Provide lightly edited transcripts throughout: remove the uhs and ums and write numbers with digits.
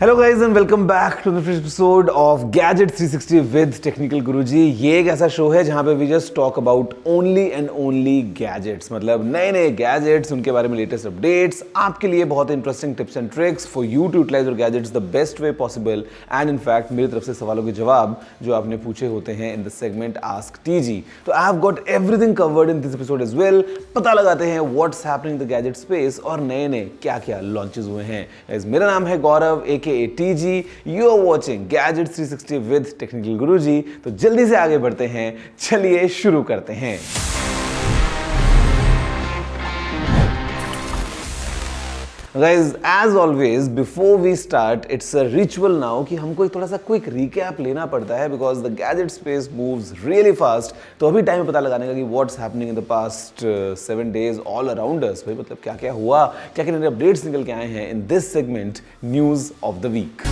Hello guys and welcome back to the first episode of gadget 360 with technical Guruji. ये एक ऐसा show है जहां पे we just talk about only and only gadgets, मतलब नए नए गैजेट्स, उनके बारे में लेटेस्ट अपडेट्स, आपके लिए बहुत interesting tips and tricks for you to utilize your gadgets the best way possible. And in fact मेरी तरफ से सवालों के जवाब जो आपने पूछे होते हैं in the segment ask TG. तो I have got everything covered in this episode as well. पता लगाते हैं what's happening in the gadget space और नए नए क्या क्या लॉन्चेस हुए हैं। मेरा नाम है Gaurav AKA you are watching gadget 360 with technical Guruji. तो जल्दी से आगे बढ़ते हैं, चलिए शुरू करते हैं। Guys, as always, before we start, it's a ritual now कि हमको एक थोड़ा सा क्विक रिकैप लेना पड़ता है because the gadget space moves really fast। तो अभी टाइम पता लगाने का कि what's happening in the past 7 days all around us। भाई मतलब क्या क्या हुआ, क्या क्या नए अपडेट्स निकल के आए हैं in this segment news of the week.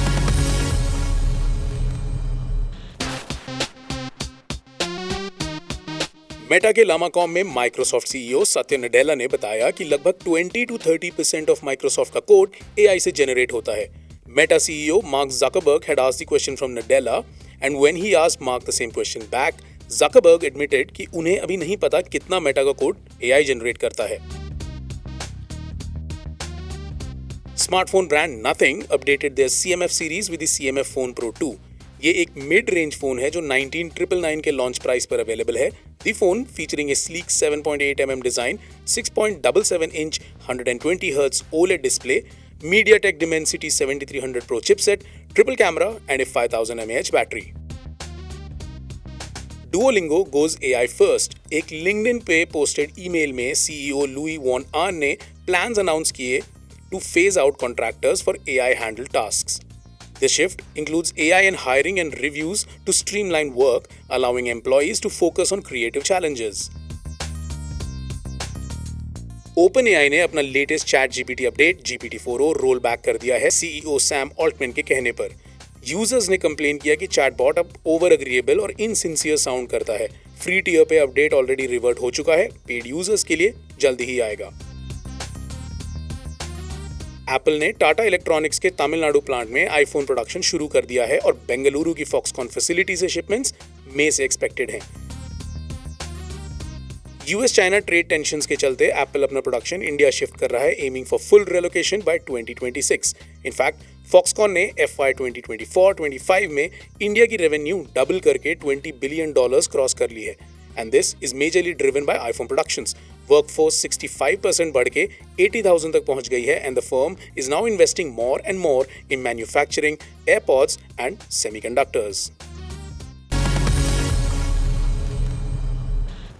Meta के लामाकॉम में माइक्रोसॉफ्ट सीईओ सत्य नडेला ने बताया कि लगभग 20 to 30% ऑफ माइक्रोसॉफ्ट का कोड एआई से जनरेट होता है। Meta CEO mark Zuckerberg had asked the question from Nadella, and when he asked Mark the same question back, Zuckerberg admitted कि उन्हें अभी नहीं पता कितना मेटा का कोड एआई जनरेट करता है। Smartphone brand Nothing updated their CMF series with the CMF Phone Pro 2। ये एक मिड रेंज फोन है जो 19,999 के लॉन्च प्राइस पर अवेलेबल है। The phone featuring a sleek 7.8 mm design, 6.77 inch 120 Hz OLED display, MediaTek Dimensity 7300 Pro chipset, triple camera and a 5000 mAh battery. Duolingo goes AI first। एक LinkedIn पे posted email में CEO Luis von Ahn ने plans announce किए to phase out contractors for AI handle tasks. This shift includes AI in hiring and reviews to streamline work, allowing employees to focus on creative challenges. OpenAI ने अपना latest ChatGPT update GPT-4o roll back कर दिया है CEO Sam Altman के कहने पर। Users ने complain किया कि चैटबॉट अब ओवर अग्रीएबल और इनसिंसियर साउंड करता है। फ्री टियर पे अपडेट ऑलरेडी रिवर्ट हो चुका है, पेड यूजर्स के लिए जल्दी ही आएगा। एप्पल ने टाटा इलेक्ट्रॉनिक्स के तमिलनाडु प्लांट में आईफोन प्रोडक्शन शुरू कर दिया है और बेंगलुरु की फॉक्सकॉन फैसिलिटी से शिपमेंट्स मई से एक्सपेक्टेड हैं। यूएस चाइना ट्रेड टेंशंस के चलते एप्पल अपना प्रोडक्शन इंडिया शिफ्ट कर रहा है, aiming for full relocation by 2026। In fact Foxconn ने FY 2024-25 में इंडिया की रेवेन्यू डबल करके $20 बिलियन क्रॉस कर ली है। And this is majorly driven by iPhone productions। Workforce 65% बढ़ के 80,000 तक पहुंच गई है and the firm is now investing more and more in manufacturing AirPods and semiconductors।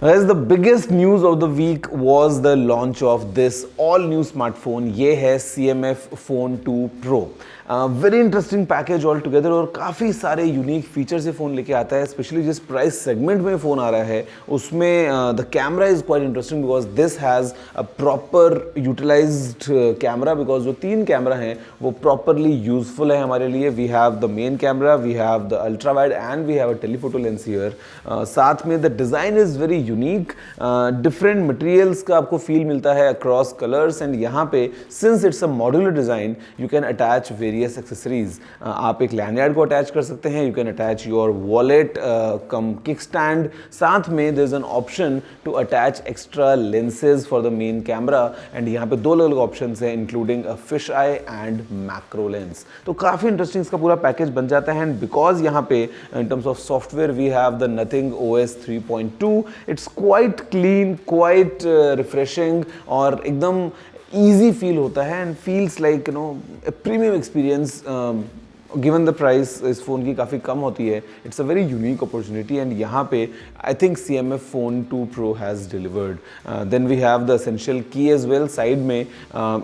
Guys, the biggest news of the week was the launch of this all new smartphone। ये है CMF Phone 2 Pro। Very interesting package all together और काफ़ी सारे unique features ये phone लेके आता है। Specially जिस प्राइस सेगमेंट में फ़ोन आ रहा है उसमें the camera is quite interesting because this has a proper utilized camera, because जो 3 कैमरा हैं वो प्रॉपरली यूजफुल है हमारे लिए। We have the main camera, we have the ultra wide and we have a telephoto lens here. साथ में the design is very unique, different materials का आपको फील मिलता है अक्रॉस कलर्स। एंड यहाँ पे since it's a modular design you can attach various accessories. आप एक लैंडयार्ड को अटैच कर सकते हैं, you can attach your wallet cum kick stand. साथ में there is an option to attach extra lenses for the main camera and यहाँ पे 2 अलग ऑप्शंस हैं including a fish eye and macro lens. तो काफ़ी इंटरेस्टिंग इसका पूरा पैकेज बन जाता है। एंड बिकॉज यहाँ पे in terms of software we have the Nothing OS 3.2। It's quite clean, quite refreshing और एकदम ईजी फील होता है and feels like premium experience. Given the price इस फ़ोन की काफ़ी कम होती है, it's a very unique opportunity and यहाँ पे I think CMF Phone 2 Pro has delivered. Then we have the essential key as well. Side में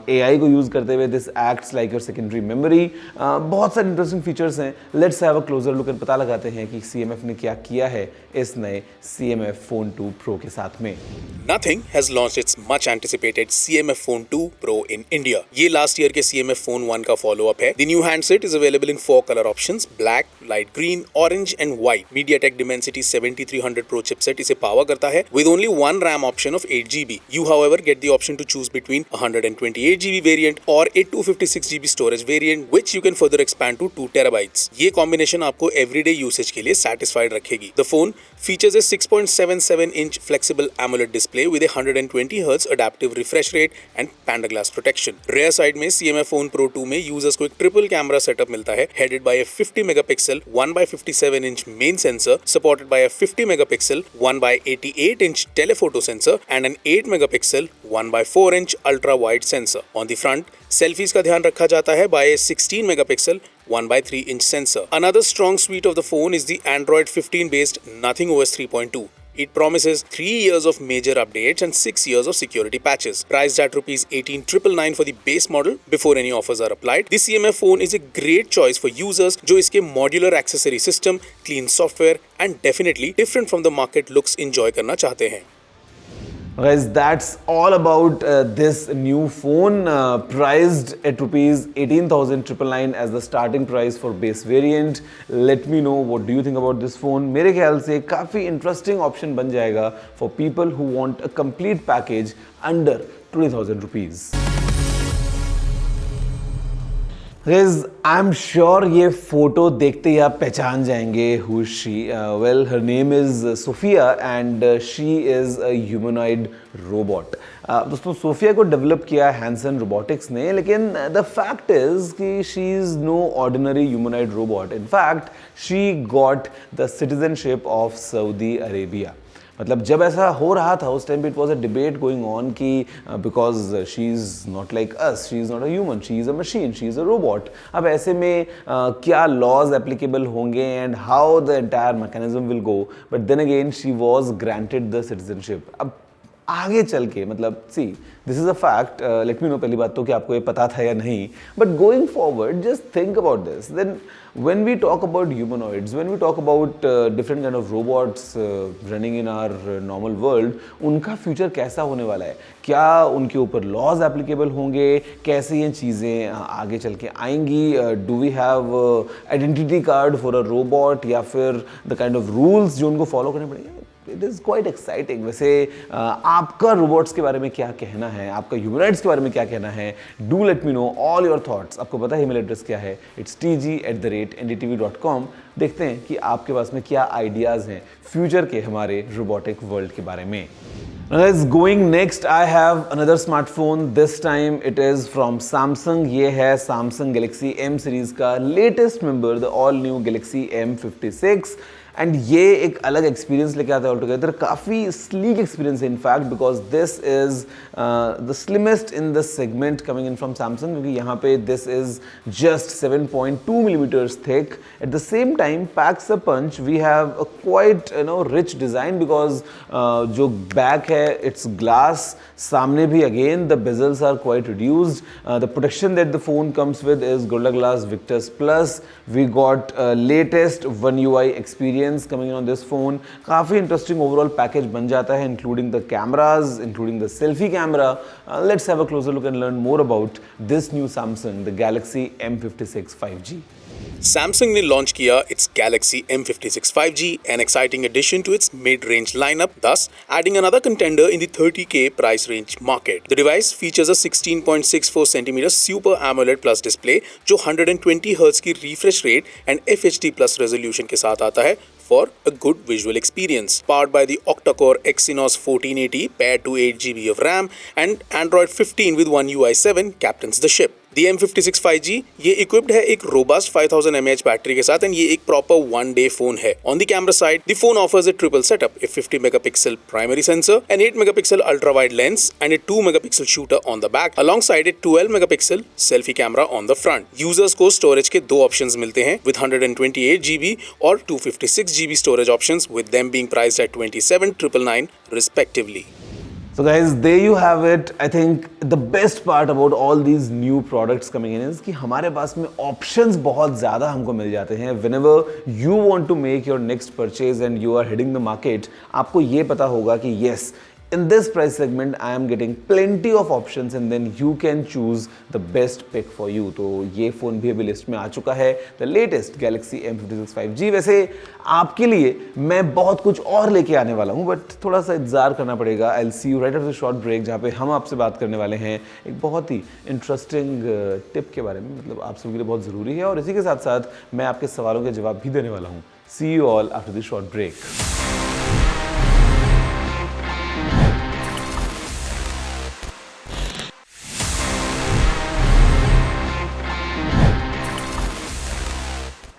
AI को यूज़ करते हुए this acts like your secondary memory. बहुत सारे इंटरेस्टिंग फीचर्स हैं। Let's have a closer look and पता लगाते हैं कि CMF ने क्या किया है इस नए CMF Phone 2 Pro के साथ में। Nothing has launched its much anticipated CMF Phone 2 Pro in India। ये लास्ट ईयर के CMF Phone 1 का फॉलो अप है। The new handset is available in 4 color options: black, light green, orange and white. MediaTek Dimensity 7300 Pro chipset इसे power करता है with only one RAM option of 8GB. You however get the option to choose between 128GB variant or a 256GB storage variant which you can further expand to 2TB. ये combination आपको everyday usage के लिए satisfied रखेगी। The phone features a 6.77-inch flexible AMOLED display with a 120Hz adaptive refresh rate and Panda Glass protection. Rear side में CMF Phone Pro 2 में users को एक triple camera setup मिलता है headed by a 50 megapixel 1x57-inch main sensor supported by a 50 megapixel 1x88-inch telephoto sensor and an 8 megapixel 1x4-inch ultra wide sensor. On the front, selfies का ध्यान रखा जाता है by a 16 megapixel 1x3-inch sensor. Another strong suite of the phone is the Android 15 based Nothing OS 3.2. It promises 3 years of major updates and 6 years of security patches. Priced at rupees 18,999 for the base model before any offers are applied. This CMF phone is a great choice for users जो इसके modular accessory system, clean software and definitely different from the market looks enjoy करना चाहते हैं। Guys, that's all about this new phone priced at rupees 18,999 as the starting price for base variant. Let me know what do you think about this phone. मेरे ख्याल से काफ़ी interesting option बन जाएगा for people who want a complete package under 20,000 rupees. Guys, I'm sure ये photo देखते ही आप पहचान जाएंगे who is she. Well, her name is Sophia and she is a humanoid robot. दोस्तों सोफिया को डेवलप किया हैंसन रोबोटिक्स ने, लेकिन द फैक्ट इज कि she is no ordinary humanoid robot. In fact she got the citizenship of Saudi Arabia. मतलब जब ऐसा हो रहा था उस टाइम पे it was a debate going on कि because she is not like us, she is not a human, she is a machine, she is a robot. अब ऐसे में क्या लॉज एप्लीकेबल होंगे and how the entire mechanism will go. But then again she was granted the citizenship. अब आगे चल के मतलब see this is a fact. Let me know पहली बात तो कि आपको ये पता था या नहीं. But going forward just think about this. Then when we talk about humanoids, when we talk about different kind of robots running in our normal world, उनका फ्यूचर कैसा होने वाला है, क्या उनके ऊपर लॉज एप्लीकेबल होंगे, कैसे ये चीज़ें आगे चल के आएंगी. Do we have identity card for a robot या फिर द काइंड ऑफ रूल्स जो उनको फॉलो करने पड़ेंगे. It is quite exciting. वैसे आपका रोबोट्स के बारे में क्या कहना है, आपका ह्यूमनॉइड्स के बारे में क्या कहना है. Do let me know all your thoughts. आपको पता है ईमेल एड्रेस क्या है, इट्स tg@ndtv.com. देखते हैं कि आपके पास में क्या आइडियाज़ हैं फ्यूचर के हमारे रोबोटिक वर्ल्ड के बारे में. Guys, going next, I have another smartphone. This time it is from Samsung. ये है Samsung Galaxy M series का latest member, the all new Galaxy M56. And ये एक अलग एक्सपीरियंस लेके आता है ऑल टुगेदर. काफ़ी स्लीक एक्सपीरियंस है in fact, because this is the slimmest in the segment coming in from Samsung. क्योंकि यहाँ पे दिस इज़ just 7.2 millimeters thick. At the same time packs a punch. We have a quite rich design because जो back है it's glass. सामने भी again the bezels are quite reduced. The protection that the phone comes with is Gorilla Glass Victus plus. We got latest One UI experience coming on this phone. काफ़ी interesting overall package बन जाता है, including the cameras, including the selfie camera. Let's have a closer look and learn more about this new Samsung, the Galaxy M56 5G. Samsung ने launch किया its Galaxy M56 5G, an exciting addition to its mid-range lineup, thus adding another contender in the 30K price range market. The device features a 16.64 cm Super AMOLED Plus display जो 120Hz की refresh rate and FHD Plus resolution के साथ आता है for a good visual experience. Powered by the octa-core Exynos 1480 paired to 8GB of RAM and Android 15 with One UI 7 captains the ship. The M56 5G ये equipped है एक robust 5000 mAh battery के साथ and ये एक proper one day phone है. On the camera side, the phone offers a triple setup, a 50 megapixel primary sensor, an 8 megapixel ultra wide lens and a 2 megapixel shooter on the back alongside a 12 megapixel selfie camera on the front. Users को storage के दो options मिलते हैं with 128GB और 256GB storage options with them being priced at 27,999 respectively. So guys, there you have it. I think the best part about all these new products coming in is कि हमारे पास में options बहुत ज़्यादा हमको मिल जाते हैं. Whenever you want to make your next purchase and you are hitting the market, आपको ये पता होगा कि yes, in this price segment I am getting plenty of options and then you can choose the best pick for you. तो ये phone भी अभी list में आ चुका है, the latest Galaxy M56 5G. वैसे आपके लिए मैं बहुत कुछ और लेके आने वाला हूँ, बट थोड़ा सा इंतजार करना पड़ेगा. I'll see you right after the short break, जहाँ पे हम आपसे बात करने वाले हैं एक बहुत ही इंटरेस्टिंग टिप के बारे में, मतलब आप सबके लिए बहुत ज़रूरी है, और इसी के साथ साथ मैं आपके सवालों के जवाब भी देने वाला हूँ. See you all after the short break.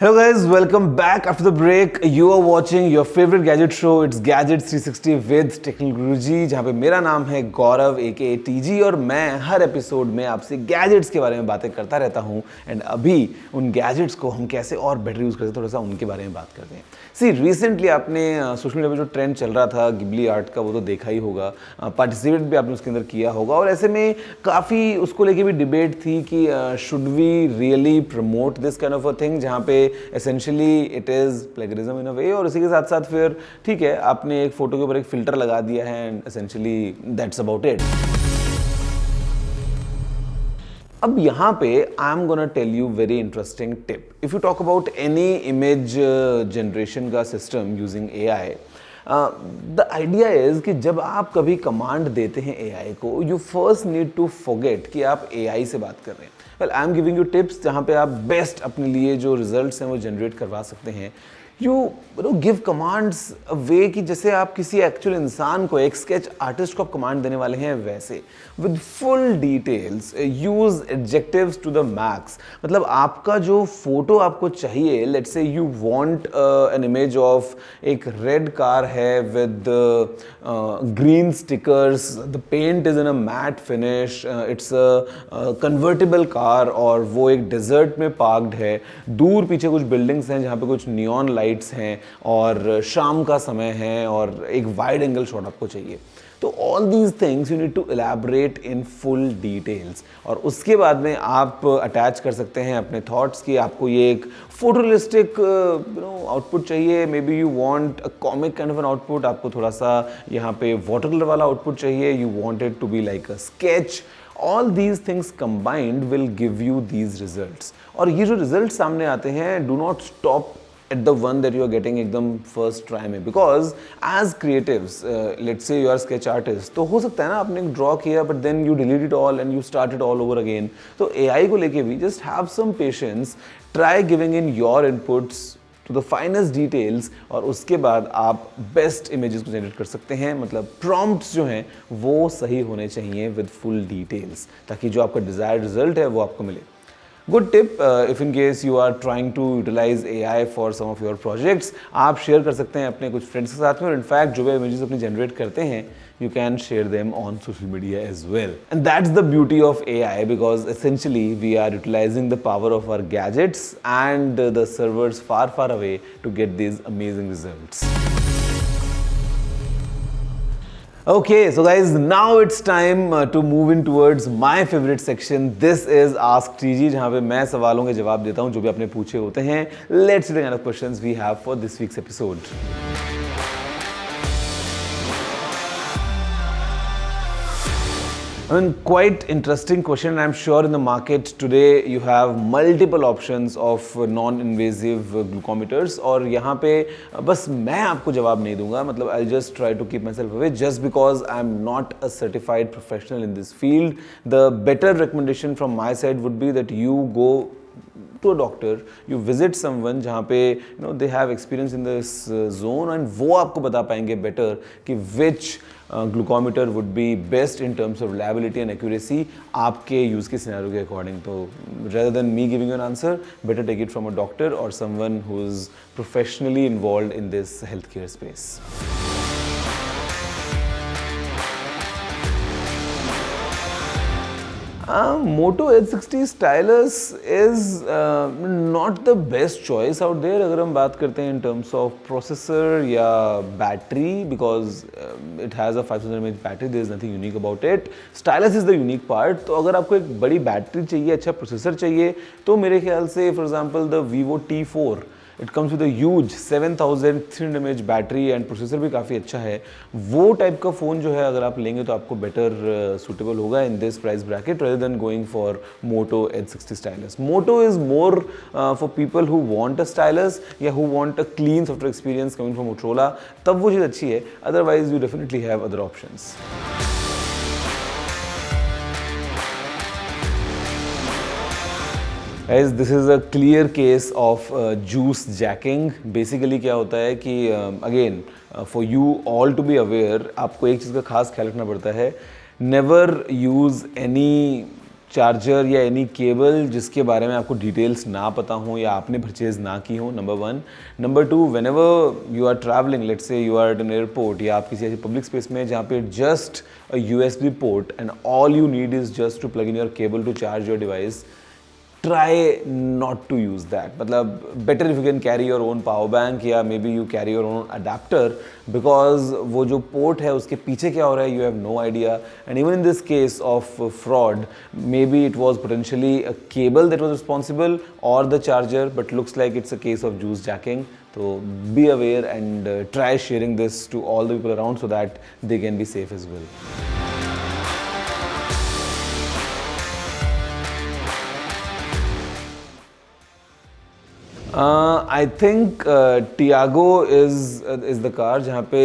Hello guys, welcome back after the break. You are watching your favorite gadget show. It's Gadgets 360 with Technical Guruji, जहाँ पे मेरा नाम है गौरव aka TG और मैं हर एपिसोड में आपसे गैजेट्स के बारे में बातें करता रहता हूँ. एंड अभी उन गैजेट्स को हम कैसे और बेटर यूज़ करते हैं, थोड़ा सा उनके बारे में बात करते हैं. सी रिसेंटली आपने सोशल मीडिया पे जो ट्रेंड चल रहा था गिबली आर्ट का, वो तो देखा ही होगा, पार्टिसिपेट भी आपने उसके अंदर किया होगा, और ऐसे में काफ़ी उसको लेके भी डिबेट थी कि should we really promote this kind of a thing, जहाँ पे essentially it is plagiarism in a way. और इसी के साथ साथ फिर ठीक है, आपने एक फ़ोटो के ऊपर एक फ़िल्टर लगा दिया है and essentially that's about it. अब यहाँ पे I am gonna tell you very interesting tip. If you talk about any image generation का system using AI, the idea is कि जब आप कभी कमांड देते हैं AI को, you first need to forget कि आप AI से बात कर रहे हैं. Well, I am giving you tips जहाँ पे आप बेस्ट अपने लिए जो रिजल्ट्स हैं वो जनरेट करवा सकते हैं. यू गिव कमांड्स अ वे कि जैसे आप किसी एक्चुअल इंसान को, एक स्केच आर्टिस्ट को आप कमांड देने वाले हैं, वैसे with full details. Use adjectives to the max. मतलब आपका जो फोटो आपको चाहिए, let's say you want an image of एक रेड कार है with green stickers, the paint is in a matte finish, it's a convertible car और वो एक डेजर्ट में पार्क्ड है, दूर पीछे कुछ बिल्डिंग्स हैं जहाँ पे कुछ नियॉन लाइट्स हैं और शाम का समय है और एक वाइड एंगल शॉट आपको चाहिए. तो all these things you need to elaborate in full details, और उसके बाद में आप अटैच कर सकते हैं अपने थॉट्स कि आपको ये एक फोटोरिस्टिक आउटपुट चाहिए, maybe you want a comic kind of an output, आपको थोड़ा सा यहाँ पे वाटर कलर वाला आउटपुट चाहिए, you want it to be like a sketch. All these things combined will give you these results. और ये जो results सामने आते हैं, do not stop at the one that you are getting एकदम first try में, because as creatives, let's say you are sketch artist, तो हो सकता है ना आपने एक draw किया but then you delete it all and you start it all over again. तो AI को लेके भी just have some patience, try giving in your inputs to the finest details, और उसके बाद आप बेस्ट इमेजेस को जनरेट कर सकते हैं. मतलब प्रॉम्प्ट्स जो हैं वो सही होने चाहिए विद फुल डिटेल्स, ताकि जो आपका डिजायर्ड रिजल्ट है वो आपको मिले. Good tip if in case you are trying to utilize AI for some of your projects. आप शेयर कर सकते हैं अपने कुछ फ्रेंड्स के साथ में, और इनफैक्ट जो भी इमेजेस अपनी जनरेट करते हैं, you can share them on social media as well. And that's the beauty of AI, because essentially we are utilizing the power of our gadgets and the servers far, far away to get these amazing results. Okay, so guys, now it's time to move in towards my favorite section. This is Ask TG, जहाँ पे मैं सवालों के जवाब देता हूँ जो भी आपने पूछे होते हैं. Let's see the kind of questions we have for this week's episode. I mean, quite interesting question. I'm sure in the market today you have multiple options of non-invasive glucometers, और यहाँ पे बस मैं आपको जवाब नहीं दूंगा. मतलब I'll just try to keep myself away just because I'm not a certified professional in this field. The better recommendation from my side would be that you go to a doctor, you visit someone जहाँ पे they have experience in this zone, and वो आपको बता पाएंगे better कि which glucometer would be best in terms of reliability and accuracy आपके use के scenario के according. तो rather than me giving you an answer, better take it from a doctor or someone who is professionally involved in this healthcare space. Moto H60 stylus is not the best choice out there अगर हम बात करते हैं in terms of processor या battery, because it has a 5000 mAh battery. there is nothing unique about it. Stylus is the unique part. तो अगर आपको एक बड़ी बैटरी चाहिए, अच्छा प्रोसेसर चाहिए, तो मेरे ख्याल से for example the Vivo T4 it comes with a huge 7300 mAh battery and processor भी काफ़ी अच्छा है। वो टाइप का फ़ोन जो है अगर आप लेंगे तो आपको बेटर सूटेबल होगा in this price bracket rather than going for Moto H60 stylus. Moto is more for people who want a stylus या who want a clean software experience coming from Motorola, तब वो चीज़ अच्छी है, otherwise you definitely have other options. Guys, this is a clear case of juice jacking. Basically क्या होता है कि again for you all to be aware, आपको एक चीज़ का खास ख्याल रखना पड़ता है, never use any चार्जर या एनी केबल जिसके बारे में आपको डिटेल्स ना पता हो या आपने परचेज ना की हो, number 1। Number 2, whenever you are travelling, let's say you are at an airport या आप किसी ऐसी पब्लिक स्पेस में जहाँ पे just a USB port and all you need is just to plug in your cable to charge your device, try not to use that. मतलब better if you can carry your own power bank या maybe you carry your own adapter, because वो जो port है उसके पीछे क्या हो रहा है you have no idea. And even in this case of fraud, maybe it was potentially a cable that was responsible or the charger, but looks like it's a case of juice jacking. So be aware and try sharing this to all the people around so that they can be safe as well. I think Tiago is the car जहाँ पे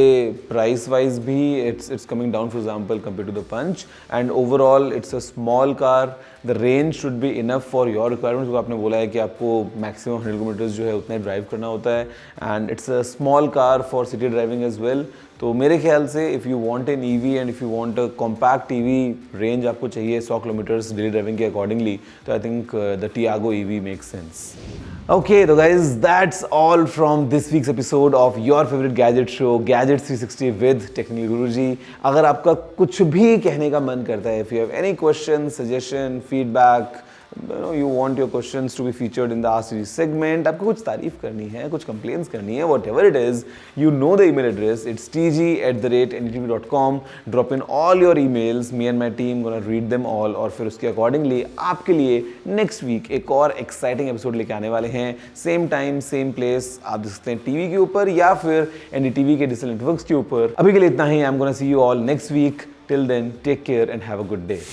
price wise भी it's coming down for example compare to the Punch, and overall it's a small car, the range should be enough for your requirements. आपने बोला है कि आपको maximum 100 kilometres जो है उतना ही ड्राइव करना होता है, and it's a small car for city driving as well. तो मेरे ख्याल से if you want an EV and if you want a compact EV, range आपको चाहिए 100 किलोमीटर्स डेली ड्राइविंग के अकॉर्डिंगली, तो I think the Tiago EV makes sense. Okay, so guys, that's all from this week's episode of your favorite gadget show, Gadgets 360 with Technical Guruji. अगर आपका कुछ भी कहने का मन करता है, if you have any questions, suggestion, feedback, you want your questions to be featured in the Ask Series segment, आपको कुछ तारीफ करनी है, कुछ complaints करनी है, whatever it is, you know the email address, it's tg@ndtv.com. Drop in all your emails, me and my team gonna read them all, और फिर उसके accordingly आपके लिए next week एक और exciting episode लेके आने वाले हैं, same time, same place, आप देख सकते हैं टीवी के ऊपर या फिर NDTV के डिजिटल नेटवर्क्स के ऊपर। अभी के लिए इतना ही, I'm gonna see you all next week. Till then, take care and have a good day.